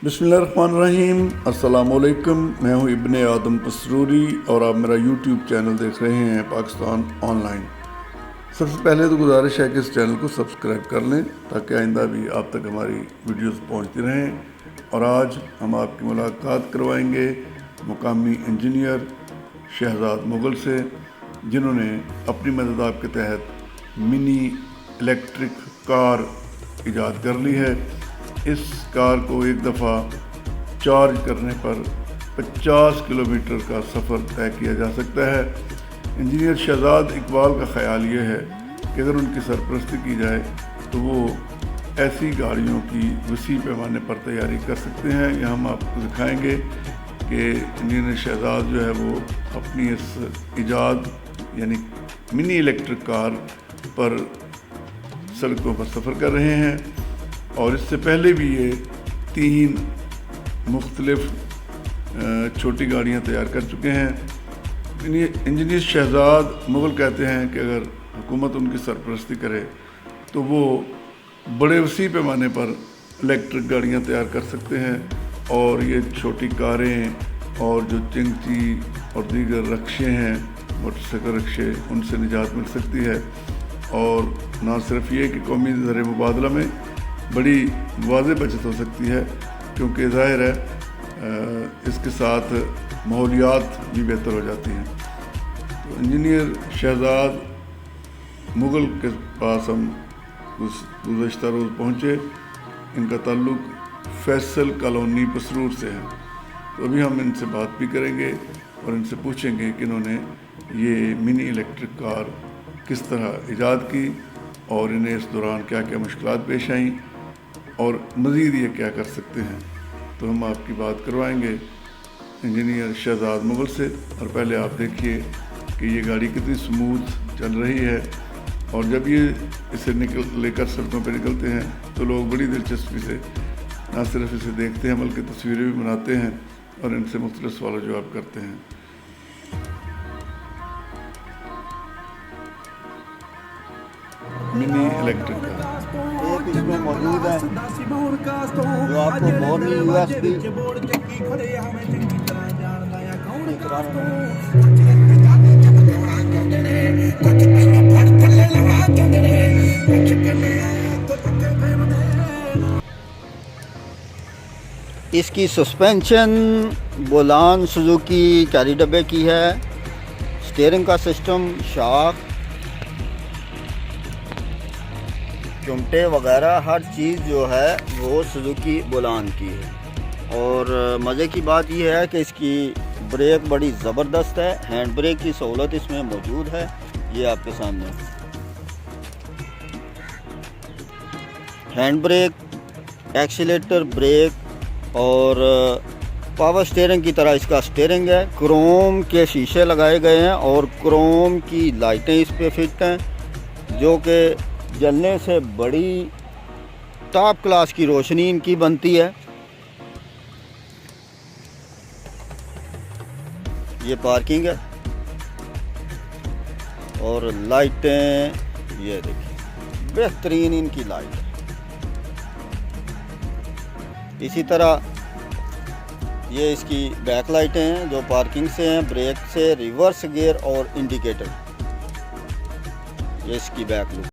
بسم اللہ الرحمن الرحیم۔ السلام علیکم، میں ہوں ابن آدم پسروری اور آپ میرا یوٹیوب چینل دیکھ رہے ہیں پاکستان آن لائن۔ سب سے پہلے تو گزارش ہے کہ اس چینل کو سبسکرائب کر لیں تاکہ آئندہ بھی آپ تک ہماری ویڈیوز پہنچتی رہیں۔ اور آج ہم آپ کی ملاقات کروائیں گے مقامی انجینئر شہزاد مغل سے، جنہوں نے اپنی مدد کے تحت منی الیکٹرک کار ایجاد کر لی ہے۔ اس کار کو ایک دفعہ چارج کرنے پر 50 کلومیٹر کا سفر طے کیا جا سکتا ہے۔ انجینئر شہزاد اقبال کا خیال یہ ہے کہ اگر ان کی سرپرستی کی جائے تو وہ ایسی گاڑیوں کی وسیع پیمانے پر تیاری کر سکتے ہیں۔ یہاں ہم آپ کو دکھائیں گے کہ انجینئر شہزاد جو ہے وہ اپنی اس ایجاد یعنی منی الیکٹرک کار پر سڑکوں پر سفر کر رہے ہیں، اور اس سے پہلے بھی یہ 3 مختلف چھوٹی گاڑیاں تیار کر چکے ہیں۔ انجینئر شہزاد مغل کہتے ہیں کہ اگر حکومت ان کی سرپرستی کرے تو وہ بڑے وسیع پیمانے پر الیکٹرک گاڑیاں تیار کر سکتے ہیں، اور یہ چھوٹی کاریں اور جو چنگچی اور دیگر رکشے ہیں، موٹر سائیکل رکشے، ان سے نجات مل سکتی ہے۔ اور نہ صرف یہ کہ قومی زر مبادلہ میں بڑی واضح بچت ہو سکتی ہے، کیونکہ ظاہر ہے اس کے ساتھ ماحولیات بھی بہتر ہو جاتی ہیں۔ تو انجینئر شہزاد مغل کے پاس ہم گزشتہ روز پہنچے۔ ان کا تعلق فیصل کالونی پسرور سے ہے، تو ابھی ہم ان سے بات بھی کریں گے اور ان سے پوچھیں گے کہ انہوں نے یہ منی الیکٹرک کار کس طرح ایجاد کی اور انہیں اس دوران کیا کیا مشکلات پیش آئیں اور مزید یہ کیا کر سکتے ہیں۔ تو ہم آپ کی بات کروائیں گے انجینئر شہزاد مغل سے۔ اور پہلے آپ دیکھیے کہ یہ گاڑی کتنی سموتھ چل رہی ہے، اور جب یہ اسے لے کر سڑکوں پہ نکلتے ہیں تو لوگ بڑی دلچسپی سے نہ صرف اسے دیکھتے ہیں بلکہ تصویریں بھی بناتے ہیں اور ان سے مختلف سوال و جواب کرتے ہیں۔ منی الیکٹرک کار ایک اس میں موجود ہے جو آپ کو مورنی یو ایس بی اس کی سسپینشن بولان سوزوکی 4 ڈبے کی ہے۔ سٹیئرنگ کا سسٹم، شاک، چمٹے وغیرہ ہر چیز جو ہے وہ سوزوکی بولان کی ہے۔ اور مزے کی بات یہ ہے کہ اس کی بریک بڑی زبردست ہے، ہینڈ بریک کی سہولت اس میں موجود ہے۔ یہ آپ کے سامنے ہینڈ بریک، ایکسیلیٹر، بریک اور پاور سٹیئرنگ کی طرح اس کا سٹیئرنگ ہے۔ کروم کے شیشے لگائے گئے ہیں اور کروم کی لائٹیں اس پہ فٹ ہیں، جو کہ جلنے سے بڑی ٹاپ کلاس کی روشنی ان کی بنتی ہے۔ یہ پارکنگ ہے اور لائٹیں یہ دیکھیں، بہترین ان کی لائٹ ہے۔ اسی طرح یہ اس کی بیک لائٹیں ہیں جو پارکنگ سے ہیں، بریک سے، ریورس گیئر اور انڈیکیٹر۔ یہ اس کی بیک لک